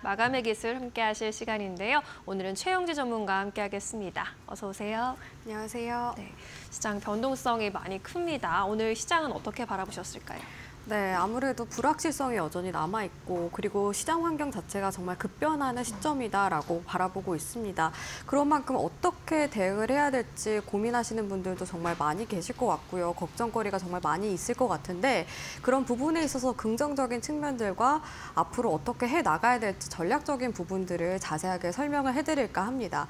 마감의 기술 함께 하실 시간인데요. 오늘은 최영지 전문가와 함께 하겠습니다. 어서 오세요. 안녕하세요. 네, 시장 변동성이 많이 큽니다. 오늘 시장은 어떻게 바라보셨을까요? 네, 아무래도 불확실성이 여전히 남아있고 그리고 시장 환경 자체가 정말 급변하는 시점이다라고 바라보고 있습니다. 그런 만큼 어떻게 대응을 해야 될지 고민하시는 분들도 정말 많이 계실 것 같고요. 걱정거리가 정말 많이 있을 것 같은데 그런 부분에 있어서 긍정적인 측면들과 앞으로 어떻게 해 나가야 될지 전략적인 부분들을 자세하게 설명을 해드릴까 합니다.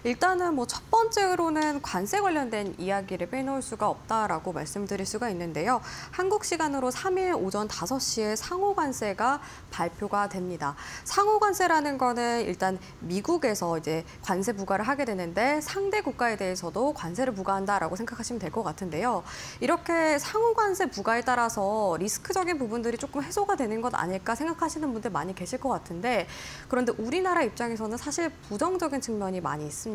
일단은 첫 번째로는 관세 관련된 이야기를 빼놓을 수가 없다라고 말씀드릴 수가 있는데요. 한국 시간으로 3일 오전 5시에 상호관세가 발표가 됩니다. 상호관세라는 거는 일단 미국에서 이제 관세 부과를 하게 되는데 상대 국가에 대해서도 관세를 부과한다라고 생각하시면 될 것 같은데요. 이렇게 상호관세 부과에 따라서 리스크적인 부분들이 조금 해소가 되는 것 아닐까 생각하시는 분들 많이 계실 것 같은데 그런데 우리나라 입장에서는 사실 부정적인 측면이 많이 있습니다.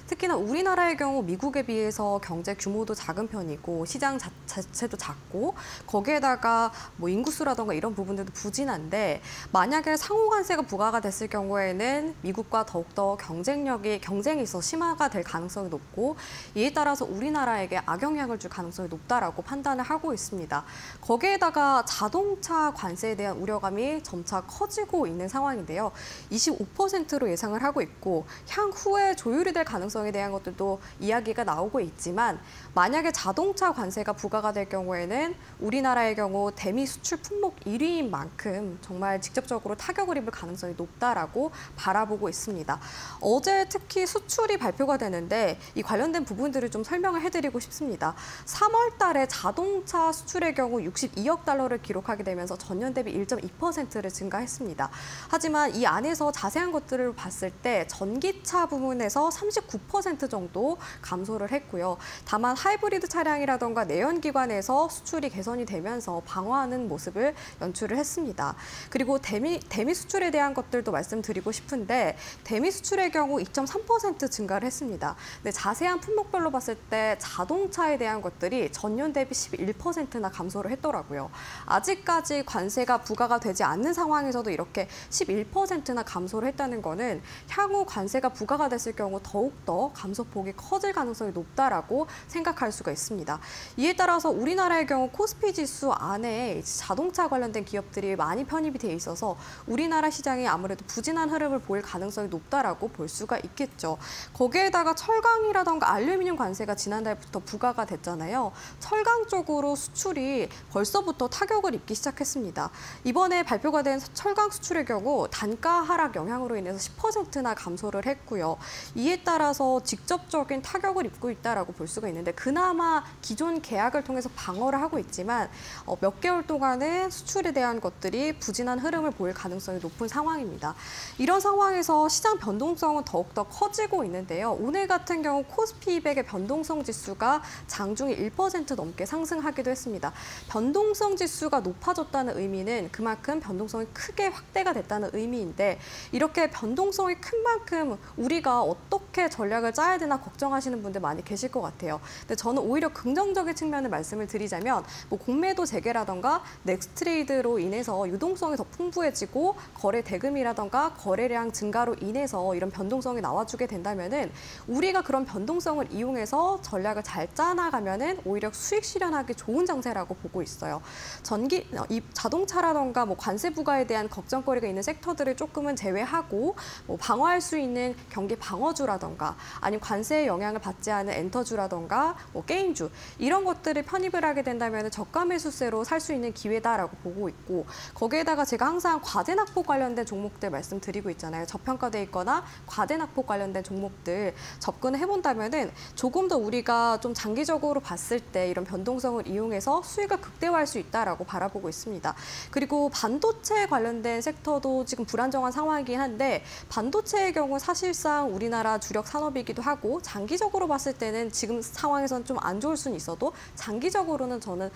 특히나 우리나라의 경우 미국에 비해서 경제 규모도 작은 편이고 시장 자체도 작고 거기에다가 인구수라던가 이런 부분들도 부진한데 만약에 상호관세가 부과가 됐을 경우에는 미국과 더욱더 경쟁이 있어 심화가 될 가능성이 높고 이에 따라서 우리나라에게 악영향을 줄 가능성이 높다라고 판단을 하고 있습니다. 거기에다가 자동차 관세에 대한 우려감이 점차 커지고 있는 상황인데요. 25%로 예상을 하고 있고 향후에 조율이 될 가능성에 대한 것들도 이야기가 나오고 있지만 만약에 자동차 관세가 부과가 될 경우에는 우리나라의 경우 대미 수출 품목 1위인 만큼 정말 직접적으로 타격을 입을 가능성이 높다라고 바라보고 있습니다. 어제 특히 수출이 발표가 되는데 이 관련된 부분들을 좀 설명을 해드리고 싶습니다. 3월 달에 자동차 수출의 경우 62억 달러를 기록하게 되면서 전년 대비 1.2%를 증가했습니다. 하지만 이 안에서 자세한 것들을 봤을 때 전기차 부분에서 39% 정도 감소를 했고요. 다만 하이브리드 차량이라던가 내연기관에서 수출이 개선이 되면서 방어하는 모습을 연출을 했습니다. 그리고 대미 수출에 대한 것들도 말씀드리고 싶은데 대미 수출의 경우 2.3% 증가를 했습니다. 근데 자세한 품목별로 봤을 때 자동차에 대한 것들이 전년 대비 11%나 감소를 했더라고요. 아직까지 관세가 부과가 되지 않는 상황에서도 이렇게 11%나 감소를 했다는 거는 향후 관세가 부과가 됐을 경우 더욱더 감소폭이 커질 가능성이 높다라고 생각할 수가 있습니다. 이에 따라서 우리나라의 경우 코스피 지수 안에 자동차 관련된 기업들이 많이 편입이 돼 있어서 우리나라 시장이 아무래도 부진한 흐름을 보일 가능성이 높다라고 볼 수가 있겠죠. 거기에다가 철강이라던가 알루미늄 관세가 지난달부터 부과가 됐잖아요. 철강 쪽으로 수출이 벌써부터 타격을 입기 시작했습니다. 이번에 발표가 된 철강 수출의 경우 단가 하락 영향으로 인해서 10%나 감소를 했고요. 이에 따라서 직접적인 타격을 입고 있다라고 볼 수가 있는데 그나마 기존 계약을 통해서 방어를 하고 있지만 몇 개월 동안은 수출에 대한 것들이 부진한 흐름을 보일 가능성이 높은 상황입니다. 이런 상황에서 시장 변동성은 더욱더 커지고 있는데요. 오늘 같은 경우 코스피 200의 변동성 지수가 장중에 1% 넘게 상승하기도 했습니다. 변동성 지수가 높아졌다는 의미는 그만큼 변동성이 크게 확대가 됐다는 의미인데 이렇게 변동성이 큰 만큼 우리가 어떻게 전략을 짜야 되나 걱정하시는 분들 많이 계실 것 같아요. 근데 저는 오히려 긍정적인 측면을 말씀을 드리자면 공매도 재개라던가 넥스트레이드로 인해서 유동성이 더 풍부해지고 거래 대금이라던가 거래량 증가로 인해서 이런 변동성이 나와주게 된다면은 우리가 그런 변동성을 이용해서 전략을 잘 짜나가면은 오히려 수익 실현하기 좋은 장세라고 보고 있어요. 이 자동차라던가 관세 부과에 대한 걱정거리가 있는 섹터들을 조금은 제외하고 방어할 수 있는 경기 방어주라던가 아니면 관세의 영향을 받지 않은 엔터주라던가 게임주 이런 것들을 편입을 하게 된다면 저가 매수세로 살 수 있는 기회다라고 보고 있고 거기에다가 제가 항상 과대낙폭 관련된 종목들 말씀드리고 있잖아요. 저평가돼 있거나 과대낙폭 관련된 종목들 접근을 해본다면은 조금 더 우리가 좀 장기적으로 봤을 때 이런 변동성을 이용해서 수익을 극대화할 수 있다라고 바라보고 있습니다. 그리고 반도체 관련된 섹터도 지금 불안정한 상황이긴 한데 반도체의 경우 사실상 우리나라 주력 산업이기도 하고 장기적으로 봤을 때는 지금 상황에서는 좀 안 좋을 수는 있어도 장기적으로는 저는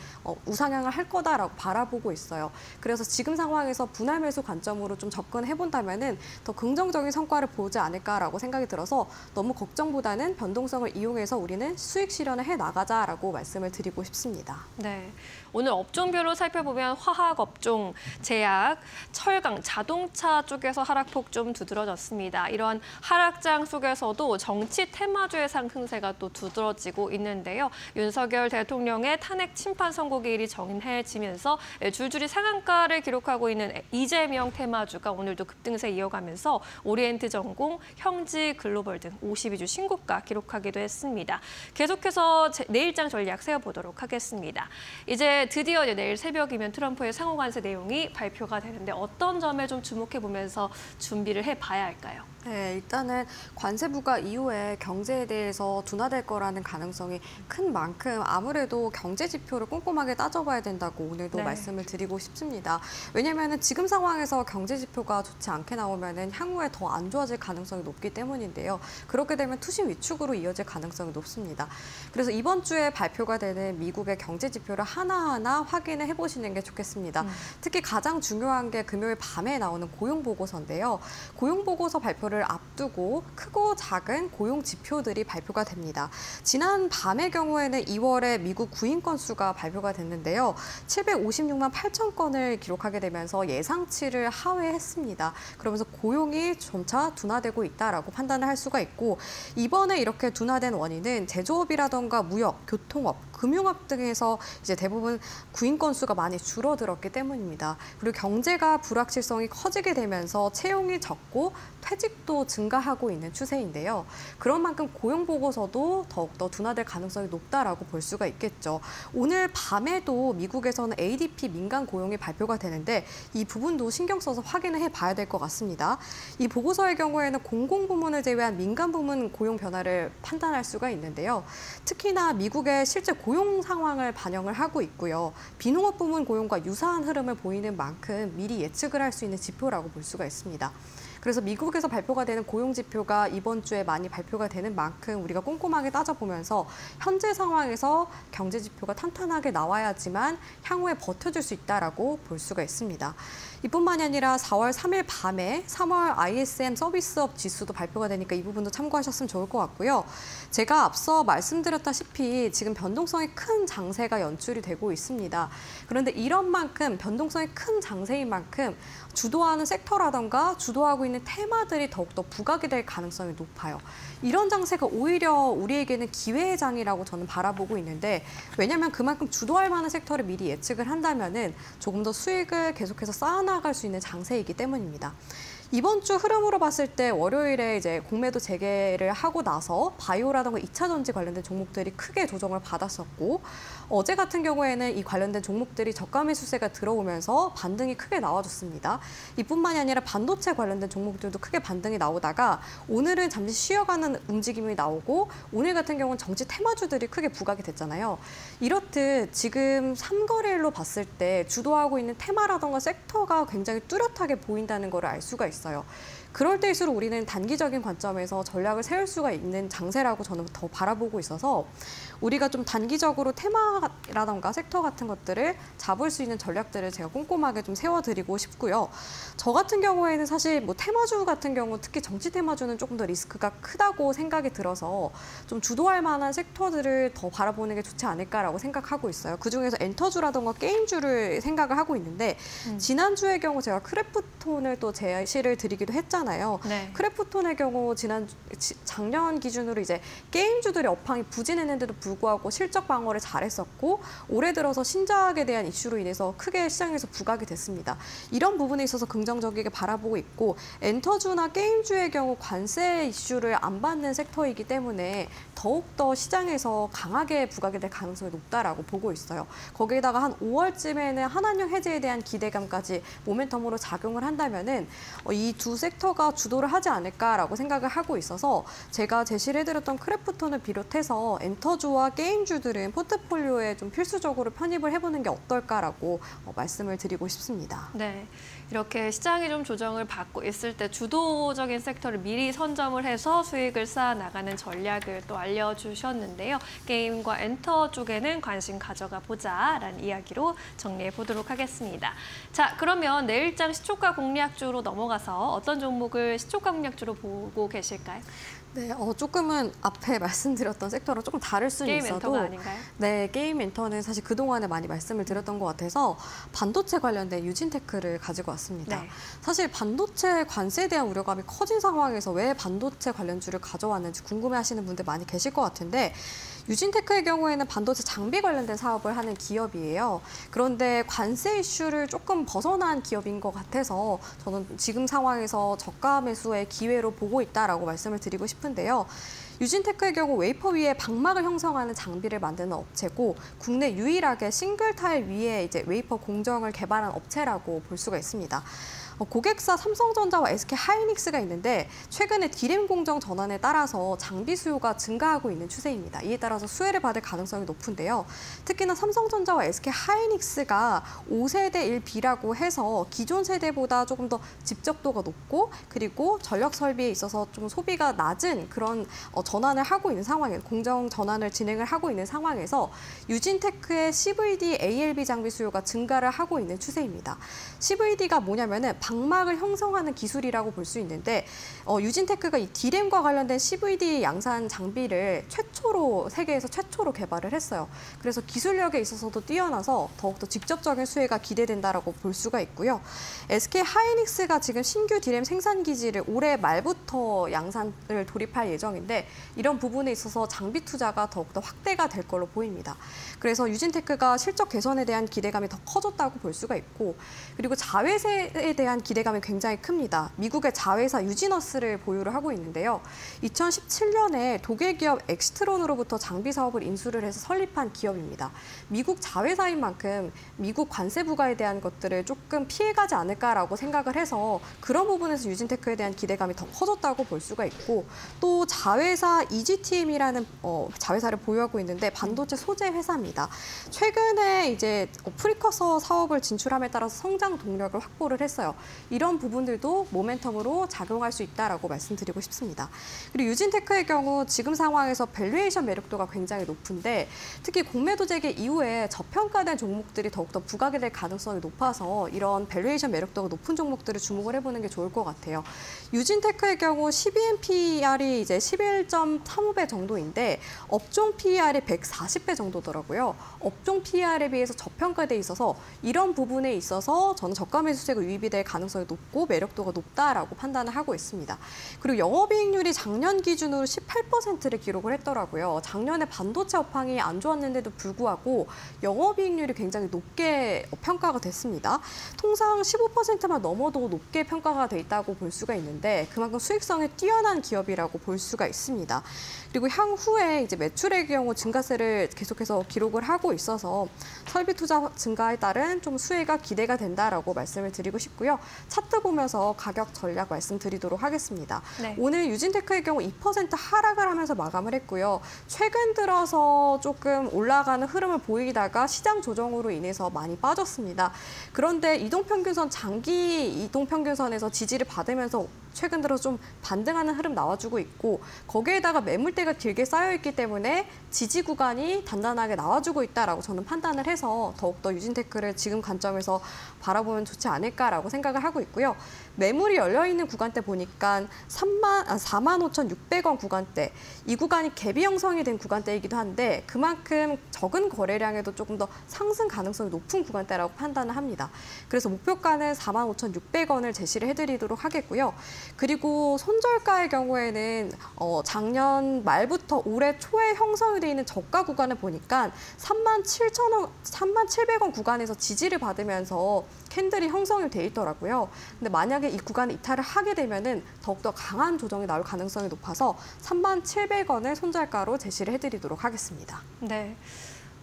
우상향을 할 할 거다라고 바라보고 있어요. 그래서 지금 상황에서 분할 매수 관점으로 좀 접근해 본다면은 더 긍정적인 성과를 보지 않을까라고 생각이 들어서 너무 걱정보다는 변동성을 이용해서 우리는 수익 실현을 해 나가자라고 말씀을 드리고 싶습니다. 네, 오늘 업종별로 살펴보면 화학 업종, 제약, 철강, 자동차 쪽에서 하락폭 좀 두드러졌습니다. 이런 하락장 속에서도 정치 테마주의 상승세가 또 두드러지고 있는데요. 윤석열 대통령의 탄핵 심판 선고기일이 정해지면서 줄줄이 상한가를 기록하고 있는 이재명 테마주가 오늘도 급등세 이어가면서 오리엔트전공, 형지글로벌 등 52주 신고가 기록하기도 했습니다. 계속해서 내일장 전략 세워보도록 하겠습니다. 이제 드디어 내일 새벽이면 트럼프의 상호관세 내용이 발표가 되는데 어떤 점에 좀 주목해보면서 준비를 해봐야 할까요? 네, 일단은 관세 부과 이후에 경제에 대해서 둔화될 거라는 가능성이 큰 만큼 아무래도 경제 지표를 꼼꼼하게 따져봐야 된다고 오늘도 네. 말씀을 드리고 싶습니다. 왜냐하면 지금 상황에서 경제 지표가 좋지 않게 나오면 향후에 더 안 좋아질 가능성이 높기 때문인데요. 그렇게 되면 투심 위축으로 이어질 가능성이 높습니다. 그래서 이번 주에 발표가 되는 미국의 경제 지표를 하나하나 확인을 해보시는 게 좋겠습니다. 특히 가장 중요한 게 금요일 밤에 나오는 고용보고서인데요. 고용보고서 발표를 앞두고 크고 작은 고용 지표들이 발표가 됩니다. 지난 밤의 경우에는 2월에 미국 구인 건수가 발표가 됐는데요. 756만 8천 건을 기록하게 되면서 예상치를 하회했습니다. 그러면서 고용이 점차 둔화되고 있다라고 판단을 할 수가 있고 이번에 이렇게 둔화된 원인은 제조업이라던가 무역, 교통업, 금융업 등에서 이제 대부분 구인 건수가 많이 줄어들었기 때문입니다. 그리고 경제가 불확실성이 커지게 되면서 채용이 적고 퇴직도 증가하고 있는 추세인데요. 그런 만큼 고용 보고서도 더욱더 둔화될 가능성이 높다라고 볼 수가 있겠죠. 오늘 밤에도 미국에서는 ADP 민간 고용이 발표가 되는데 이 부분도 신경 써서 확인을 해봐야 될 것 같습니다. 이 보고서의 경우에는 공공부문을 제외한 민간 부문 고용 변화를 판단할 수가 있는데요. 특히나 미국의 실제 고용 상황을 반영을 하고 있고요. 비농업 부문 고용과 유사한 흐름을 보이는 만큼 미리 예측을 할 수 있는 지표라고 볼 수가 있습니다. 그래서 미국에서 발표가 되는 고용 지표가 이번 주에 많이 발표가 되는 만큼 우리가 꼼꼼하게 따져보면서 현재 상황에서 경제 지표가 탄탄하게 나와야지만 향후에 버텨줄 수 있다라고 볼 수가 있습니다. 이뿐만이 아니라 4월 3일 밤에 3월 ISM 서비스업 지수도 발표가 되니까 이 부분도 참고하셨으면 좋을 것 같고요. 제가 앞서 말씀드렸다시피 지금 변동성이 큰 장세가 연출이 되고 있습니다. 그런데 이런 만큼 변동성이 큰 장세인 만큼 주도하는 섹터라던가 주도하고 있는 테마들이 더욱더 부각이 될 가능성이 높아요. 이런 장세가 오히려 우리에게는 기회의 장이라고 저는 바라보고 있는데 왜냐하면 그만큼 주도할 만한 섹터를 미리 예측을 한다면은 조금 더 수익을 계속해서 쌓아나갈 수 있는 장세이기 때문입니다. 이번 주 흐름으로 봤을 때 월요일에 이제 공매도 재개를 하고 나서 바이오라던가 2차 전지 관련된 종목들이 크게 조정을 받았었고 어제 같은 경우에는 이 관련된 종목들이 저가 매수세가 들어오면서 반등이 크게 나와줬습니다. 이뿐만이 아니라 반도체 관련된 종목들도 크게 반등이 나오다가 오늘은 잠시 쉬어가는 움직임이 나오고 오늘 같은 경우는 정치 테마주들이 크게 부각이 됐잖아요. 이렇듯 지금 삼거래일로 봤을 때 주도하고 있는 테마라던가 섹터가 굉장히 뚜렷하게 보인다는 걸 알 수가 있어요. 그럴 때일수록 우리는 단기적인 관점에서 전략을 세울 수가 있는 장세라고 저는 더 바라보고 있어서 우리가 좀 단기적으로 테마라던가 섹터 같은 것들을 잡을 수 있는 전략들을 제가 꼼꼼하게 좀 세워드리고 싶고요. 저 같은 경우에는 사실 뭐 테마주 같은 경우 특히 정치 테마주는 조금 더 리스크가 크다고 생각이 들어서 좀 주도할 만한 섹터들을 더 바라보는 게 좋지 않을까라고 생각하고 있어요. 그중에서 엔터주라던가 게임주를 생각을 하고 있는데 지난주의 경우 제가 크래프톤을 또 제시를 드리기도 했잖아요. 네. 크래프톤의 경우 작년 기준으로 이제 게임주들의 업황이 부진했는데도 불구하고 실적 방어를 잘했었고 올해 들어서 신작에 대한 이슈로 인해서 크게 시장에서 부각이 됐습니다. 이런 부분에 있어서 긍정적이게 바라보고 있고 엔터주나 게임주의 경우 관세 이슈를 안 받는 섹터이기 때문에 더욱더 시장에서 강하게 부각이 될 가능성이 높다라고 보고 있어요. 거기에다가 한 5월쯤에는 한한령 해제에 대한 기대감까지 모멘텀으로 작용을 한다면은 이 두 섹터가 주도를 하지 않을까라고 생각을 하고 있어서 제가 제시를 해드렸던 크래프톤을 비롯해서 엔터주와 게임주들은 포트폴리오에 좀 필수적으로 편입을 해보는 게 어떨까라고 말씀을 드리고 싶습니다. 네, 이렇게 시장이 좀 조정을 받고 있을 때 주도적인 섹터를 미리 선점을 해서 수익을 쌓아 나가는 전략을 또 알려주셨는데요. 게임과 엔터 쪽에는 관심 가져가 보자라는 이야기로 정리해 보도록 하겠습니다. 자, 그러면 내일장 시초가 공략주로 넘어가서 어떤 종목을 시초가 공략주로 보고 계실까요? 네, 조금은 앞에 말씀드렸던 섹터랑 조금 다를 수는 게임 있어도 엔터가 아닌가요? 네, 게임 엔터는 사실 그동안에 많이 말씀을 드렸던 것 같아서 반도체 관련된 유진테크를 가지고 왔습니다. 네. 사실 반도체 관세에 대한 우려감이 커진 상황에서 왜 반도체 관련주를 가져왔는지 궁금해하시는 분들 많이 계실 것 같은데 유진테크의 경우에는 반도체 장비 관련된 사업을 하는 기업이에요. 그런데 관세 이슈를 조금 벗어난 기업인 것 같아서 저는 지금 상황에서 저가 매수의 기회로 보고 있다라고 말씀을 드리고 싶은데요. 유진테크의 경우 웨이퍼 위에 방막을 형성하는 장비를 만드는 업체고 국내 유일하게 싱글 타일 위에 이제 웨이퍼 공정을 개발한 업체라고 볼 수가 있습니다. 고객사 삼성전자와 SK 하이닉스가 있는데 최근에 디램 공정 전환에 따라서 장비 수요가 증가하고 있는 추세입니다. 이에 따라서 수혜를 받을 가능성이 높은데요. 특히나 삼성전자와 SK 하이닉스가 5세대 1B라고 해서 기존 세대보다 조금 더 집적도가 높고 그리고 전력 설비에 있어서 좀 소비가 낮은 그런 전환을 하고 있는 상황에 공정 전환을 진행을 하고 있는 상황에서 유진테크의 CVD ALB 장비 수요가 증가를 하고 있는 추세입니다. CVD가 뭐냐면은 방막을 형성하는 기술이라고 볼 수 있는데 유진테크가 이 디램과 관련된 CVD 양산 장비를 세계에서 최초로 개발을 했어요. 그래서 기술력에 있어서도 뛰어나서 더욱더 직접적인 수혜가 기대된다라고 볼 수가 있고요. SK 하이닉스가 지금 신규 디램 생산 기지를 올해 말부터 양산을 돌입할 예정인데 이런 부분에 있어서 장비 투자가 더욱더 확대가 될 걸로 보입니다. 그래서 유진테크가 실적 개선에 대한 기대감이 더 커졌다고 볼 수가 있고 그리고 자회사에 대한 기대감이 굉장히 큽니다. 미국의 자회사 유지너스를 보유를 하고 있는데요. 2017년에 독일 기업 엑스트론으로부터 장비 사업을 인수를 해서 설립한 기업입니다. 미국 자회사인 만큼 미국 관세 부과에 대한 것들을 조금 피해가지 않을까라고 생각을 해서 그런 부분에서 유진테크에 대한 기대감이 더 커졌다고 볼 수가 있고 또 자회사 EGTM이라는 자회사를 보유하고 있는데 반도체 소재 회사입니다. 최근에 이제 프리커서 사업을 진출함에 따라서 성장 동력을 확보를 했어요. 이런 부분들도 모멘텀으로 작용할 수 있다라고 말씀드리고 싶습니다. 그리고 유진테크의 경우 지금 상황에서 밸류에이션 매력도가 굉장히 높은데 특히 공매도 재개 이후에 저평가된 종목들이 더욱더 부각이 될 가능성이 높아서 이런 밸류에이션 매력도가 높은 종목들을 주목을 해보는 게 좋을 것 같아요. 유진테크의 경우 12NPR이 이제 11.35배 정도인데 업종 PER이 140배 정도더라고요. 업종 PER에 비해서 저평가돼 있어서 이런 부분에 있어서 저는 저가 매수세가 유입이 될 가능성이 높고 매력도가 높다라고 판단을 하고 있습니다. 그리고 영업이익률이 작년 기준으로 18%를 기록을 했더라고요. 작년에 반도체 업황이 안 좋았는데도 불구하고 영업이익률이 굉장히 높게 평가가 됐습니다. 통상 15%만 넘어도 높게 평가가 돼 있다고 볼 수가 있는데 그만큼 수익성이 뛰어난 기업이라고 볼 수가 있습니다. 그리고 향후에 이제 매출의 경우 증가세를 계속해서 기록을 하고 있어서 설비 투자 증가에 따른 좀 수혜가 기대가 된다라고 말씀을 드리고 싶고요. 차트 보면서 가격 전략 말씀드리도록 하겠습니다. 네. 오늘 유진테크의 경우 2% 하락을 하면서 마감을 했고요. 최근 들어서 조금 올라가는 흐름을 보이다가 시장 조정으로 인해서 많이 빠졌습니다. 그런데 이동평균선 장기 이동평균선에서 지지를 받으면서 최근 들어 좀 반등하는 흐름 나와주고 있고 거기에다가 매물대가 길게 쌓여있기 때문에 지지 구간이 단단하게 나와주고 있다라고 저는 판단을 해서 더욱더 유진테크를 지금 관점에서 바라보면 좋지 않을까라고 생각을 하고 있고요. 매물이 열려있는 구간대 보니까 45,600원 구간대, 이 구간이 갭이 형성이 된 구간대이기도 한데 그만큼 적은 거래량에도 조금 더 상승 가능성이 높은 구간대라고 판단을 합니다. 그래서 목표가는 45,600원을 제시를 해드리도록 하겠고요. 그리고 손절가의 경우에는 작년 말부터 올해 초에 형성이 되어 있는 저가 구간을 보니까 37,000원 구간에서 지지를 받으면서 캔들이 형성이 돼 있더라고요. 근데 만약에 이 구간에 이탈을 하게 되면은 더욱더 강한 조정이 나올 가능성이 높아서 37,000원을 손절가로 제시를 해드리도록 하겠습니다. 네.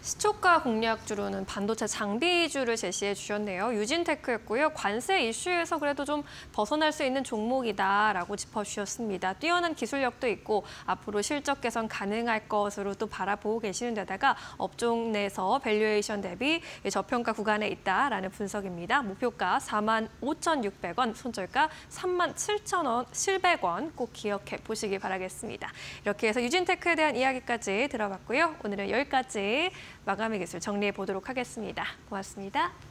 시초가 공략주로는 반도체 장비주를 제시해 주셨네요. 유진테크였고요. 관세 이슈에서 그래도 좀 벗어날 수 있는 종목이다라고 짚어주셨습니다. 뛰어난 기술력도 있고 앞으로 실적 개선 가능할 것으로 또 바라보고 계시는 데다가 업종 내에서 밸류에이션 대비 저평가 구간에 있다라는 분석입니다. 목표가 45,600원, 손절가 37,700원 꼭 기억해 보시기 바라겠습니다. 이렇게 해서 유진테크에 대한 이야기까지 들어봤고요. 오늘은 여기까지 마감의 기술 정리해 보도록 하겠습니다. 고맙습니다.